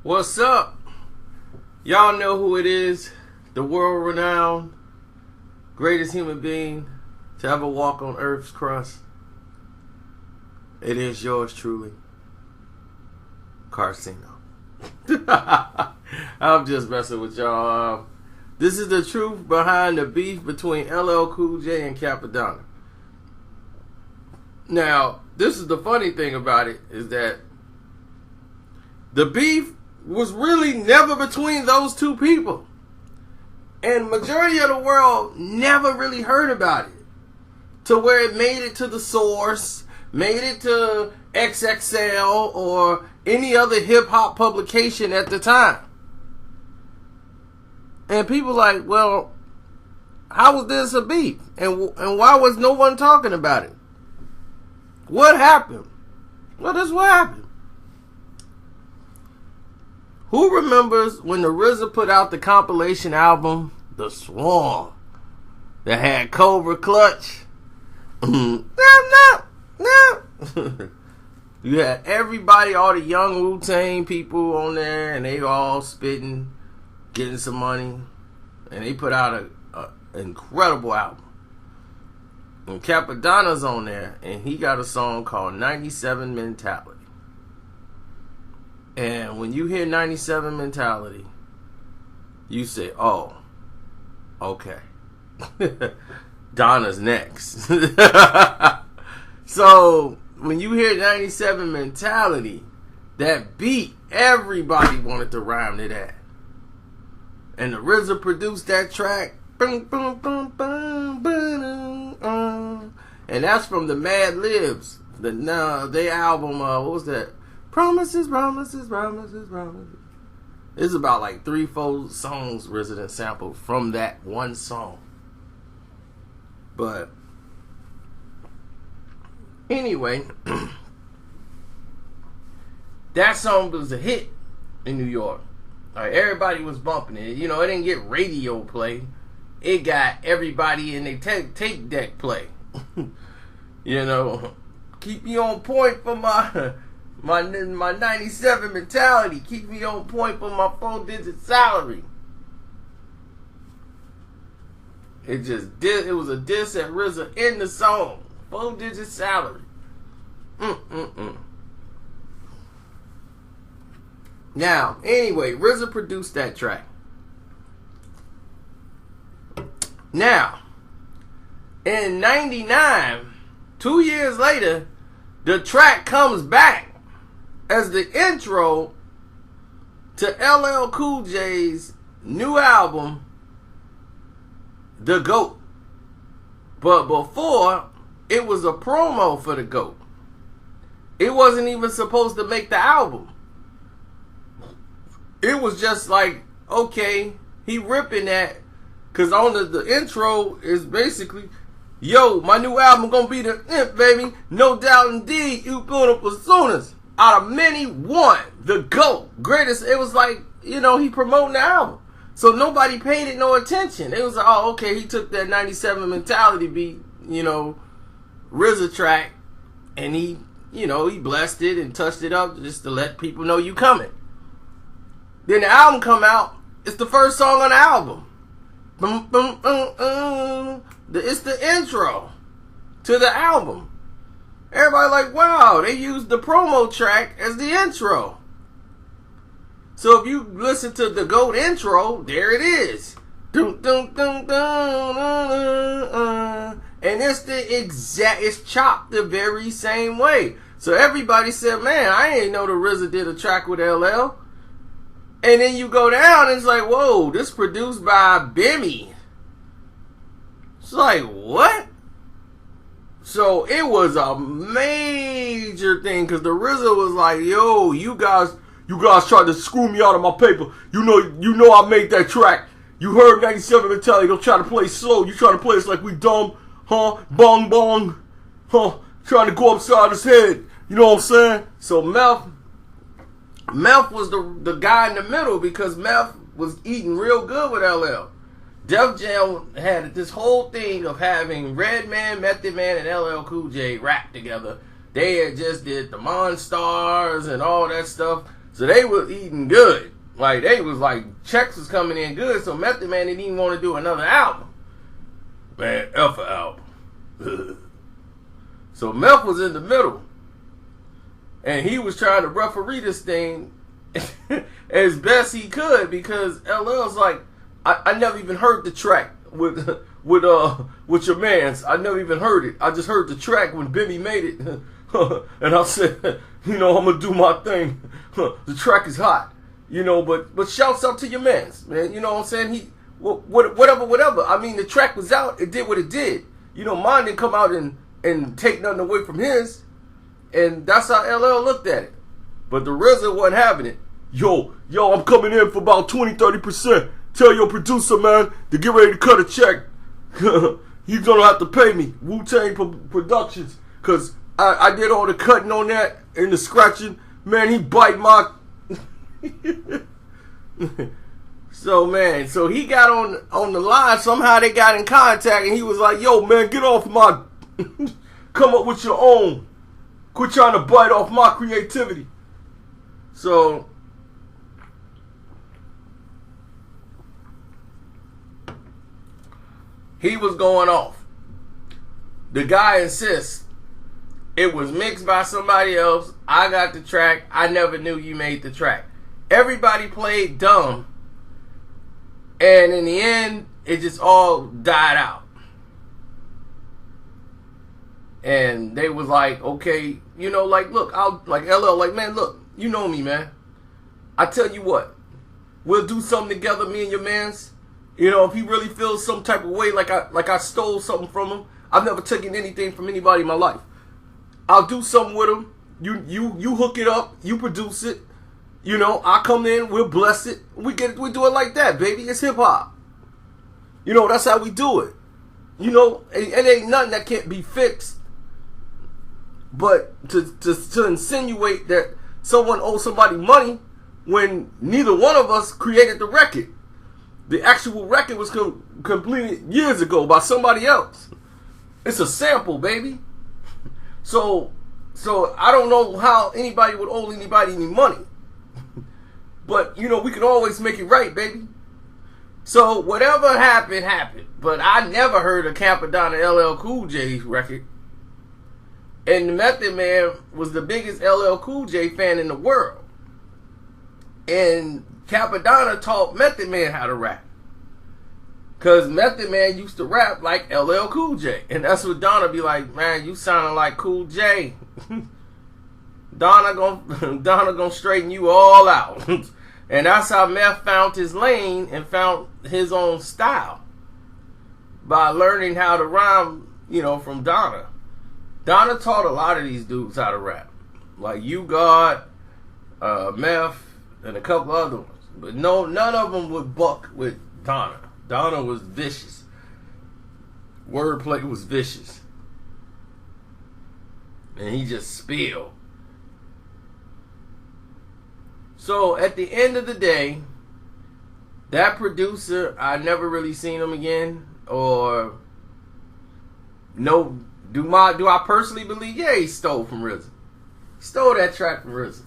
What's up? Y'all know who it is. The world-renowned, greatest human being to ever walk on Earth's crust. It is yours truly, Carcino. I'm just messing with y'all. This is the truth behind the beef between LL Cool J and Cappadonna. Now, this is the funny thing about it, is that the beef was really never between those two people. And majority of the world never really heard about it. To where it made it to The Source, made it to XXL, or any other hip-hop publication at the time. And people like, well, how was this a beef? And why was no one talking about it? What happened? Well, this is what happened. Who remembers when the RZA put out the compilation album, The Swarm, that had Cobra Clutch? No. You had everybody, all the young Wu-Tang people on there, and they all spitting, getting some money, and they put out an incredible album. And Cappadonna's on there, and he got a song called 97 Mentality. And when you hear 97 Mentality, you say, oh, okay. Donna's next. So, when you hear 97 Mentality, that beat, everybody wanted to rhyme to that. And the RZA produced that track. And that's from the Mad Libs. Their album, what was that? Promises. It's about like 3-4 songs RZA sampled from that one song. But anyway, that song was a hit in New York. Like, everybody was bumping it. You know, it didn't get radio play. It got everybody in their tape deck play. You know, keep me on point for my 97 mentality. Keep me on point for my 4-digit salary. It was a diss at RZA in the song. 4-digit salary. Now, anyway, RZA produced that track. Now, in 99, 2 years later, the track comes back as the intro to LL Cool J's new album, The GOAT. But before, it was a promo for The GOAT. It wasn't even supposed to make the album. It was just like, okay, he ripping that, because on the intro is basically, yo, my new album gonna be the imp, baby. No doubt indeed, you put up personas. Out of many, one. The GOAT. Greatest. It was like, you know, he promoting the album. So nobody paid it no attention. It was like, oh, okay, he took that 97 Mentality beat, you know, RZA track, and he, you know, he blessed it and touched it up just to let people know you coming. Then the album come out. It's the first song on the album. It's the intro to the album. Everybody like, wow, they used the promo track as the intro. So if you listen to the GOAT intro, there it is. And it's it's chopped the very same way. So everybody said, man, I ain't know the RZA did a track with LL. And then you go down and it's like, whoa, this produced by Bimmy. It's like, what? So it was a major thing, because the RZA was like, yo, you guys tried to screw me out of my paper. You know I made that track. You heard 97 Mentality. Don't try to play slow. You try to play us like we dumb, huh? Bong bong, huh? Trying to go upside his head. You know what I'm saying? So Meth was the guy in the middle, because Meth was eating real good with LL. Def Jam had this whole thing of having Redman, Method Man, and LL Cool J rap together. They had just did the Monstars and all that stuff. So they was eating good. Like, they was like, checks was coming in good. So Method Man didn't even want to do another album. Man, F a album. So Meth was in the middle. And he was trying to referee this thing as best he could, because LL's like, I never even heard the track with your mans. I never even heard it. I just heard the track when Bimmy made it. And I said, I'm gonna do my thing. The track is hot. But shouts out to your mans, man. You know what I'm saying? Whatever. I mean, the track was out. It did what it did. Mine didn't come out and take nothing away from his. And that's how LL looked at it. But the RZA wasn't having it. Yo, I'm coming in for about 20-30%. Tell your producer, man, to get ready to cut a check. He's gonna have to pay me. Wu-Tang Productions. Because I did all the cutting on that and the scratching. Man, he bite my... So he got on the line. Somehow they got in contact and he was like, yo, man, get off my... Come up with your own. Quit trying to bite off my creativity. So... he was going off. The guy insists it was mixed by somebody else. I got the track. I never knew you made the track. Everybody played dumb. And in the end, it just all died out. And they was like, okay, look, LL, man, look, you know me, man. I tell you what, we'll do something together, me and your mans. If he really feels some type of way, like I stole something from him. I've never taken anything from anybody in my life. I'll do something with him. You hook it up. You produce it. I come in. We'll bless it. We do it like that, baby. It's hip hop. That's how we do it. It ain't nothing that can't be fixed. But to insinuate that someone owes somebody money when neither one of us created the record. The actual record was completed years ago by somebody else. It's a sample, baby. So I don't know how anybody would owe anybody any money. But, we can always make it right, baby. So whatever happened, happened. But I never heard a Cappadonna LL Cool J record. And the Method Man was the biggest LL Cool J fan in the world. And Cappadonna taught Method Man how to rap. Because Method Man used to rap like LL Cool J. And that's what Donna be like, man, you sounding like Cool J. Donna gonna straighten you all out. And that's how Meth found his lane and found his own style. By learning how to rhyme, from Donna. Donna taught a lot of these dudes how to rap. Like U-God, Meth, and a couple other ones. But none of them would buck with Donna. Donna was vicious. Wordplay was vicious. And he just spilled. So at the end of the day, that producer, I never really seen him again. Or no, do I personally believe? Yeah, he stole from RZA. He stole that track from RZA.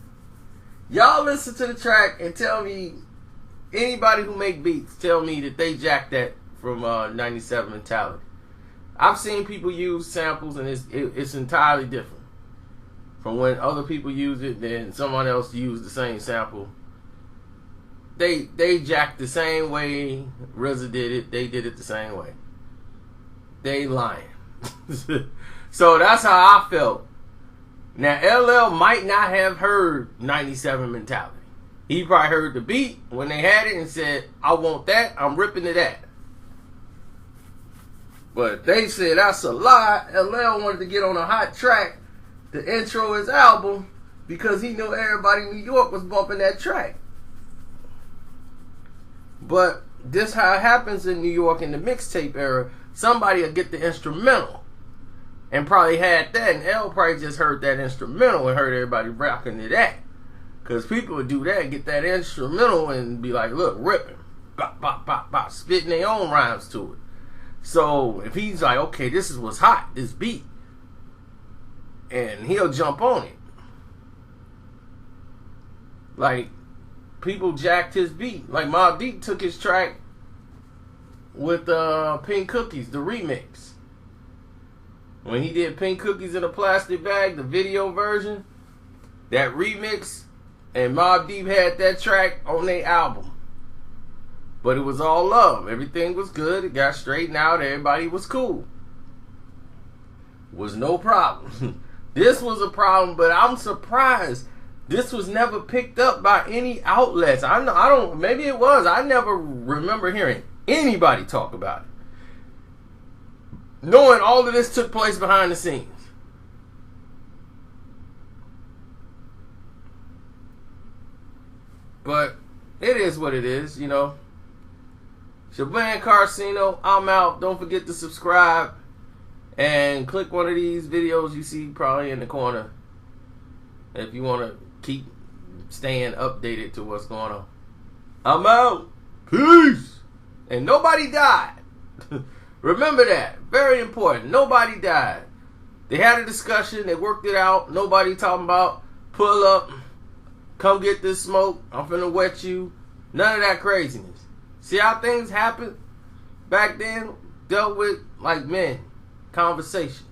Y'all listen to the track and tell me, anybody who make beats, tell me that they jacked that from 97 Mentality. I've seen people use samples and it's entirely different. From when other people use it, then someone else used the same sample. They jacked the same way RZA did it. They did it the same way. They lying. So that's how I felt. Now LL might not have heard 97 Mentality. He probably heard the beat when they had it and said, I want that, I'm ripping to that. But they said that's a lie. LL wanted to get on a hot track to intro his album because he knew everybody in New York was bumping that track. But this how it happens in New York in the mixtape era. Somebody will get the instrumental and probably had that, and L probably just heard that instrumental and heard everybody rocking to that. Because people would do that, get that instrumental and be like, look, ripping. Bop, bop, bop, bop, spitting their own rhymes to it. So if he's like, okay, this is what's hot, this beat. And he'll jump on it. Like, people jacked his beat. Like, Mobb Deep took his track with Pink Cookies, the remix. When he did Pink Cookies in a Plastic Bag, the video version, that remix, and Mobb Deep had that track on their album. But it was all love. Everything was good. It got straightened out. Everybody was cool. Was no problem. This was a problem, but I'm surprised this was never picked up by any outlets. I don't, maybe it was. I never remember hearing anybody talk about it. Knowing all of this took place behind the scenes. But it is what it is, you know. Shaban Carcino, I'm out. Don't forget to subscribe and click one of these videos you see probably in the corner if you want to keep staying updated to what's going on. I'm out. Peace. And nobody died. Remember that. Very important. Nobody died. They had a discussion. They worked it out. Nobody talking about pull up, come get this smoke, I'm finna wet you. None of that craziness. See how things happened back then? Dealt with like men. Conversation.